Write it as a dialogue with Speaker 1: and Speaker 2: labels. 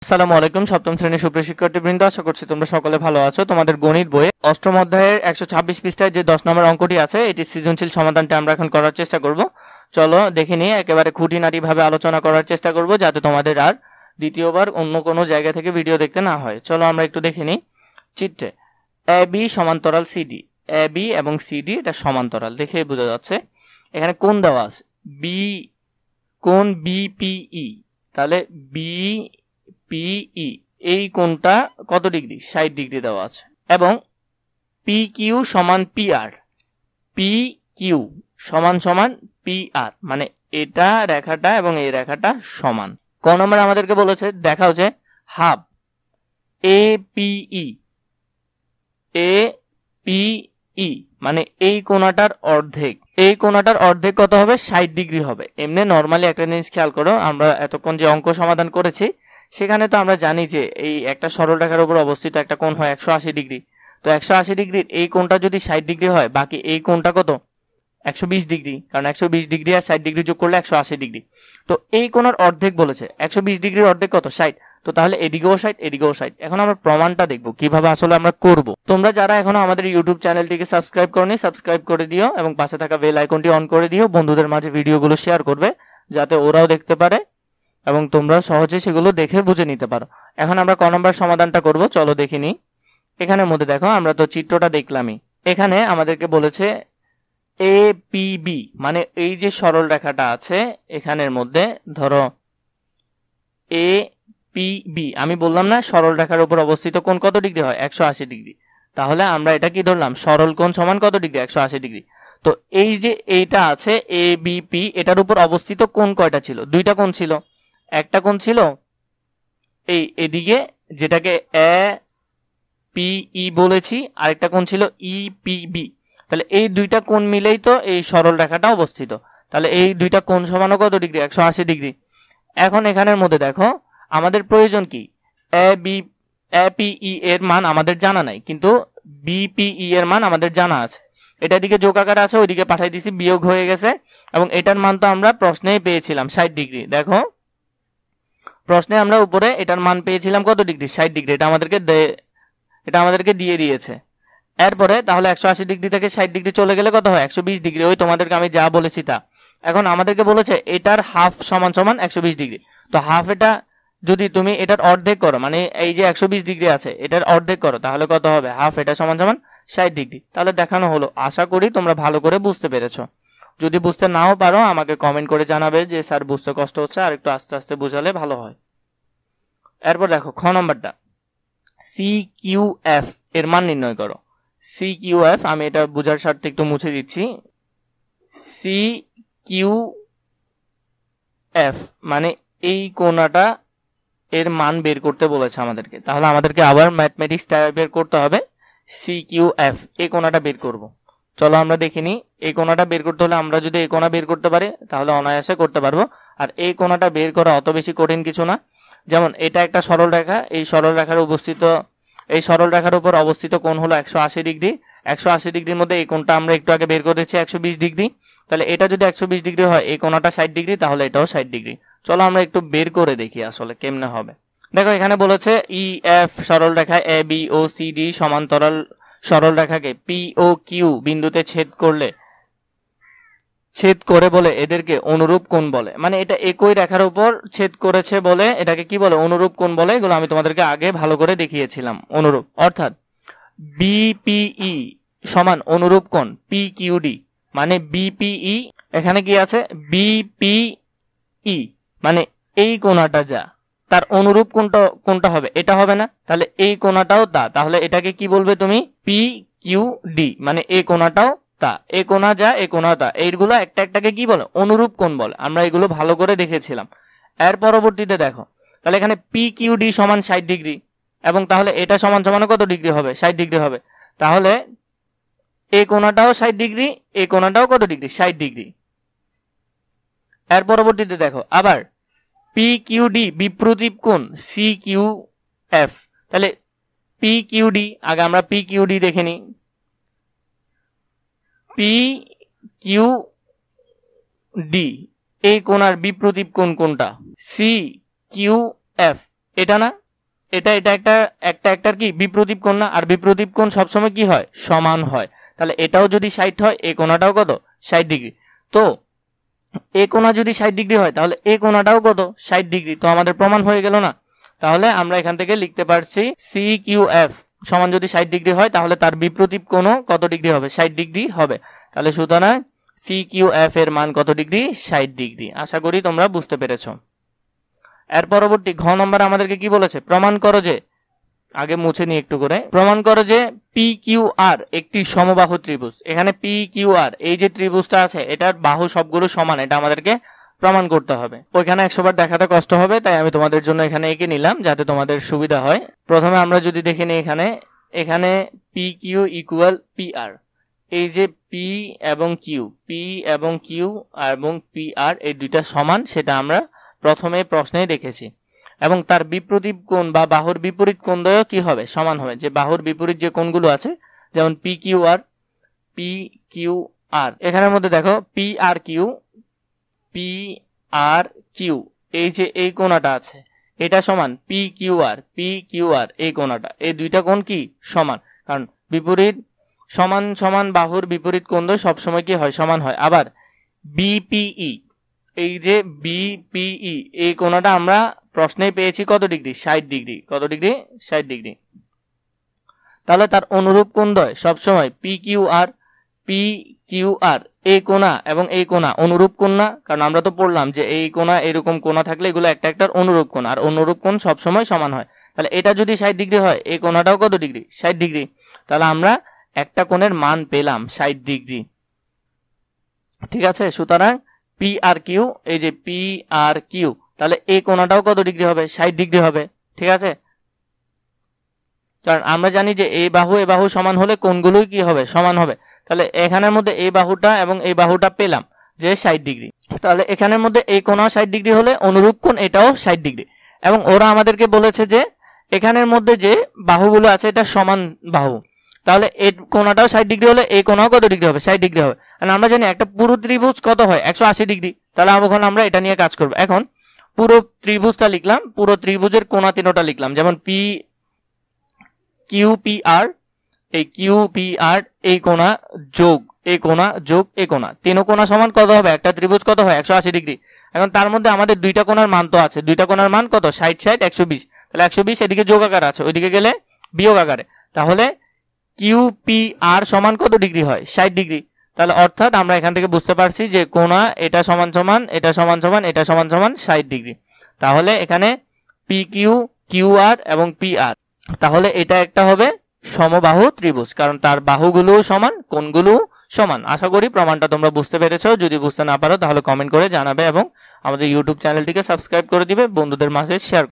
Speaker 1: আসসালামু আলাইকুম সপ্তম শ্রেণীর সুপ্রিয় শিক্ষার্থীবৃন্দ, আশা করছি তোমরা সকলে ভালো আছো। তোমাদের গণিত বইয়ে অষ্টম অধ্যায়ের 126 পৃষ্ঠায় যে 10 নম্বর অঙ্কটি আছে, এটি সৃজনশীল সমাধানটা আমরা এখন করার চেষ্টা করব। চলো দেখে নিয়ে একেবারে খুঁটিনাটি ভাবে আলোচনা করার চেষ্টা করব, যাতে তোমাদের আর দ্বিতীয়বার অন্য কোনো জায়গা থেকে ভিডিও দেখতে না হয়। চলো আমরা একটু দেখে নিই। চিত্রে এ বি সমান্তরাল সিডি, এ বি এবং সিডি এটা সমান্তরাল দেখে বোঝা যাচ্ছে। এখানে কোণ দেওয়া আছে বি, কোণ বিপিই, তাহলে বি পিই এই কোণটা কত ডিগ্রি? 60 ডিগ্রি দেওয়া আছে। এবং পি কিউ সমান পি আর, পি কিউ সমান সমান পি আর, মানে এটা রেখাটা এবং এই রেখাটা সমান। ক নম্বর আমাদেরকে বলেছে দেখাও যে হাফ এ পিই, এ পিই মানে এই কোণাটার অর্ধেক, এই কোণাটার অর্ধেক কত হবে? 60 ডিগ্রি হবে। এমনি নর্মালি একটা জিনিস খেয়াল করো, আমরা এতক্ষণ যে অঙ্ক সমাধান করেছি সেখানে তো আমরা জানি যে এই একটা সরল রেখার উপর অবস্থিত একটা কোণ হয় 180 ডিগ্রি। তো 180 ডিগ্রির এই কোণটা যদি 60 ডিগ্রি হয়, বাকি এই কোণটা কত? 120 ডিগ্রি, কারণ 120 ডিগ্রি আর 60 ডিগ্রি যোগ করলে 180 ডিগ্রি। তো এই কোণের অর্ধেক বলেছে, 120 ডিগ্রির অর্ধেক কত? 60। তো তাহলে এদিকেও 60 এদিকেও 60। এখন আমরা প্রমাণটা দেখবো কিভাবে আসলে আমরা করব। তোমরা যারা এখনো আমাদের ইউটিউব চ্যানেলটিকে সাবস্ক্রাইব করনি, সাবস্ক্রাইব করে দিও এবং পাশে থাকা বেল আইকনটি অন করে দিও। বন্ধুদের মাঝে ভিডিওগুলো শেয়ার করবে যাতে ওরাও দেখতে পারে এবং তোমরা সহজে সেগুলো দেখে বুঝে নিতে পারো। এখন আমরা ক নম্বর সমাধানটা করব, চলো দেখে নিই। এখানের মধ্যে দেখো, আমরা তো চিত্রটা দেখলামই। এখানে আমাদেরকে বলেছে এ পি বি, মানে এই যে সরল রেখাটা আছে এখানের মধ্যে ধরো এ পি বি, আমি বললাম না সরল রেখার উপর অবস্থিত কোণ কত ডিগ্রি হয়? 180 ডিগ্রি। তাহলে আমরা এটা কি ধরলাম? সরল কোণ সমান কত ডিগ্রি? 180 ডিগ্রি। তো এই যে এইটা আছে এ বি পি, এটার উপর অবস্থিত কোণ কয়টা ছিল? দুইটা কোণ ছিল। একটা কোণ ছিল এই এদিকে, যেটাকে এ পিই বলেছি, আরেকটা কোণ ছিল ই পি বি। তাহলে এই দুইটা কোণ মিলেই তো এই সরল রেখাটা অবস্থিত। তাহলে এই দুইটা কোণ সমান কত ডিগ্রি? 180 ডিগ্রি। এখন এখানের মধ্যে দেখো আমাদের প্রয়োজন কি? এ পিই এর মান আমাদের জানা নাই, কিন্তু বিপিই এর মান আমাদের জানা আছে। এটা দিকে যোগ আকারে আছে, ওইদিকে পাঠিয়ে দিছি, বিয়োগ হয়ে গেছে। এবং এটার মান তো আমরা প্রশ্নেই পেয়েছিলাম 60 ডিগ্রি। দেখো প্রশ্নে আমরা উপরে এটার মান পেয়েছিলাম কত ডিগ্রি? 60 ডিগ্রি। এটা আমাদেরকে দিয়ে দিয়েছে। এরপরে তাহলে 180 ডিগ্রি থেকে 60 ডিগ্রি চলে গেলে কত হয়? 120 ডিগ্রি। ওই তোমাদেরকে আমি যা বলেছি তা। এখন আমাদেরকে বলেছে এটার হাফ সমান সমান 120 ডিগ্রি। তো হাফ এটা যদি তুমি এটার অর্ধেক করো, মানে এই যে 120 ডিগ্রি আছে এটার অর্ধেক করো, তাহলে কত হবে? হাফ এটা সমান সমান 60 ডিগ্রি। তাহলে দেখানো হলো। আশা করি তোমরা ভালো করে বুঝতে পেরেছো। যদি বুঝতে নাও পারো আমাকে কমেন্ট করে জানাবে যে স্যার বুঝতে কষ্ট হচ্ছে, আর একটু আস্তে আস্তে বোঝালে ভালো হয়। এরপর দেখো খ নম্বরটা, সি কিউ এফ এর মান নির্ণয় করো। সি কিউ এফ, আমি এটা বোঝার স্বার্থে একটু মুছে দিচ্ছি। সি কিউ এফ মানে এই কোণাটা এর মান বের করতে বলেছে আমাদেরকে। তাহলে আমাদেরকে আবার ম্যাথমেটিক্স বের করতে হবে। সি কিউ এফ এই কোণাটা বের করব। চলো আমরা দেখিনি। এই কোণাটা বের করতে হলে আমরা যদি এই কোণা বের করতে পারি তাহলে অনায়াসে করতে পারবো। আর এই কোণাটা বের করা অত বেশি কঠিন কিছু না। যেমন এটা একটা সরল রেখা, এই সরল রেখার উপর অবস্থিত কোণ হলো 180 ডিগ্রি। 180 ডিগ্রির মধ্যে এই কোণটা আমরা একটু আগে বের করেছি 120 ডিগ্রি। তাহলে এটা যদি 120 ডিগ্রি হয়, এই কোণাটা 60 ডিগ্রি, তাহলে এটাও 60 ডিগ্রি। চলো আমরা একটু বের করে দেখি আসলে কেমনে হবে। দেখো এখানে বলেছে ই এফ সরল রেখা A B O C D সমান্তরাল সরল রেখাকে পি ও কিউ বিন্দুতে ছেদ করে বলে এদেরকে অনুরূপ কোণ বলে। মানে এটা একই রেখার উপর ছেদ করেছে বলে এটাকে কি বলে? অনুরূপ কোণ বলে। এগুলো আমি তোমাদেরকে আগে ভালো করে দেখিয়েছিলাম। অনুরূপ অর্থাৎ বিপিই সমান অনুরূপ কোণ পি কিউ ডি, মানে বিপিই এখানে কি আছে? বিপিই মানে এই কোণাটা যা তার অনুরূপ কোণটা হবে, এটা হবে না? তাহলে এই কোণাটাও তা, তাহলে এটাকে কি বলবে তুমি? পি কিউ ডি, মানে এই কোণাটাও তা, এ কোণা যা এ কোণা তা, এইগুলো একটা একটাকে কি বলে? অনুরূপ কোণ বলে। আমরা এগুলো ভালো করে দেখেছিলাম। এর পরবর্তীতে দেখো, তাহলে এখানে পি কিউ ডি সমান 60 ডিগ্রি, এবং তাহলে এটা সমান সমান কত ডিগ্রি হবে? 60 ডিগ্রি হবে। তাহলে এই কোণাটাও 60 ডিগ্রি, এই কোণাটাও কত ডিগ্রি? 60 ডিগ্রি। এর পরবর্তীতে দেখো আবার পি কিউ ডি বিপ্রতীপ কোণ সি কিউ এফ। তাহলে পি কিউ ডি, আগে আমরা পি কিউ ডি দেখে নিই। পি কিউ ডি এই কোণার বিপ্রতীপ কোণ কোনটা? C Q F. এটা না, এটা এটা একটা একটা একটার কি বিপ্রতীপ কোণ না, আর বিপ্রতীপ কোণ সবসময় কি হয়, সমান হয়। তাহলে এটাও যদি 60 হয়, এই কোণাটাও কত, 60 ডিগ্রি। তো এই কোণা যদি 60 ডিগ্রি হয়, তাহলে এই কোণাটাও কত, 60 ডিগ্রি। তো আমাদের প্রমাণ হয়ে গেল না। তাহলে আমরা এখান থেকে লিখতে পারছি CQF সমান যদি 60 ডিগ্রি হয়, তাহলে তার বিপ্রতীপ কোণও কত ডিগ্রি হবে, 60 ডিগ্রি হবে। তাহলে সুতরাং CQF এর মান কত ডিগ্রি, 60 ডিগ্রি। আশা করি তোমরা বুঝতে পেরেছো। এর পরবর্তী ঘ নম্বর আমাদেরকে কি বলেছে, প্রমাণ করো যে, আগে মুছে নিই একটু করে, প্রমাণ করো যে PQR একটি সমবাহু ত্রিভুজ। এখানে PQR এই যে ত্রিভুজটা আছে, এটার বাহু সবগুলো সমান, এটা আমাদেরকে প্রমাণ করতে হবে। ওইখানে 100 বার দেখাতে কষ্ট হবে, তাই আমি তোমাদের জন্য এখানে এঁকে নিলাম যাতে তোমাদের সুবিধা হয়। প্রথমে আমরা যদি দেখে নিই, এখানে PQ ইকুয়াল PR, এই যে P এবং Q এবং PR এই দুইটা সমান, সেটা আমরা প্রথমে প্রশ্নেই দেখেছি। এবং তার বিপরীত কোণ বা বাহুর বিপরীত কোণদ্বয় কি হবে, সমান হবে। যে বাহুর বিপরীত যে কোণগুলো আছে, যেমন PQR এখানের মধ্যে দেখো PRQ এই যে এই কোণাটা আছে, এটা সমান PQR এই কোণাটা, এই দুইটা কোণ কি সমান, কারণ বিপরীত সমান সমান বাহুর বিপরীত কোণদ্বয় সবসময় কি হয়, সমান হয়। আবার BPE এই যে BPE এই কোণাটা আমরা প্রশ্নে পেয়েছি কত ডিগ্রি, 60 ডিগ্রি। কত ডিগ্রি, 60 ডিগ্রি। তাহলে তার অনুরূপ কোণদ্বয় সবসময় PQR এই কোণা এবং এই কোণা অনুরূপ কোণ না, কারণ আমরা তো পড়লাম যে এই কোণা এরকম কোণা থাকলে এগুলো একটা একটার অনুরূপ কোণ, আর অনুরূপ কোণ সবসময় সমান হয়। তাহলে এটা যদি 60 ডিগ্রি হয়, এই কোণাটাও কত ডিগ্রি, 60 ডিগ্রি। তাহলে আমরা একটা কোণের মান পেলাম 60 ডিগ্রি। ঠিক আছে, সুতরাং PRQ এই যে PRQ, তাহলে এই কোণাটাও কত ডিগ্রি হবে, 60 ডিগ্রি হবে। ঠিক আছে, কারণ আমরা জানি যে এই বাহু সমান হলে কোণগুলোই কি হবে, সমান হবে। তাহলে এখানের মধ্যে এই বাহুটা এবং এই বাহুটা পেলাম যে 60 ডিগ্রি। তাহলে এখানের মধ্যে এই কোণাও 60 ডিগ্রি হলে অনুরূপ কোণ এটাও 60 ডিগ্রি। এবং ওরা আমাদেরকে বলেছে যে এখানের মধ্যে যে বাহুগুলো আছে এটা সমান বাহু, তাহলে এই কোণাটাও 60 ডিগ্রি হলে এই কোণাও কত ডিগ্রি হবে, 60 ডিগ্রি হবে। আর আমরা জানি একটা পুরো ত্রিভুজ কত হয়, 180 ডিগ্রি। তাহলে এখন আমরা এটা নিয়ে কাজ করব। এখন পুরো ত্রিভুজটা লিখলাম, পুরো ত্রিভুজের কোণা তিনটা লিখলাম, যেমন QPR এই QPR এই কোণা যোগ এই কোণা যোগ এই কোণা, তিন কোণা সমান কত হবে, একটা ত্রিভুজ কত হয়, 180 ডিগ্রি। এখন তার মধ্যে আমাদের দুইটা কোণার মান তো আছে, দুইটা কোণার মান কত, 60 60 120। তাহলে 120 এদিকে যোগ আকার আছে, ওইদিকে গেলে বিয়োগ আকারে। তাহলে QPR সমান কত ডিগ্রি হয়, 60 ডিগ্রি। তাহলে অর্থাৎ আমরা এখান থেকে বুঝতে পারছি যে কোণা এটা সমান সমান এটা সমান সমান এটা সমান সমান 60 ডিগ্রি। তাহলে এখানে PQ QR এবং PR, তাহলে এটা একটা হবে সমবাহু ত্রিভুজ, কারণ তার বাহুগুলো সমান, কোণগুলো সমান। আশা করি প্রমাণটা তোমরা বুঝতে পেরেছো। যদি বুঝতে না পারো তাহলে কমেন্ট করে জানাবে এবং আমাদের ইউটিউব চ্যানেলটিকে সাবস্ক্রাইব করে দিবে, বন্ধুদের মাঝে শেয়ার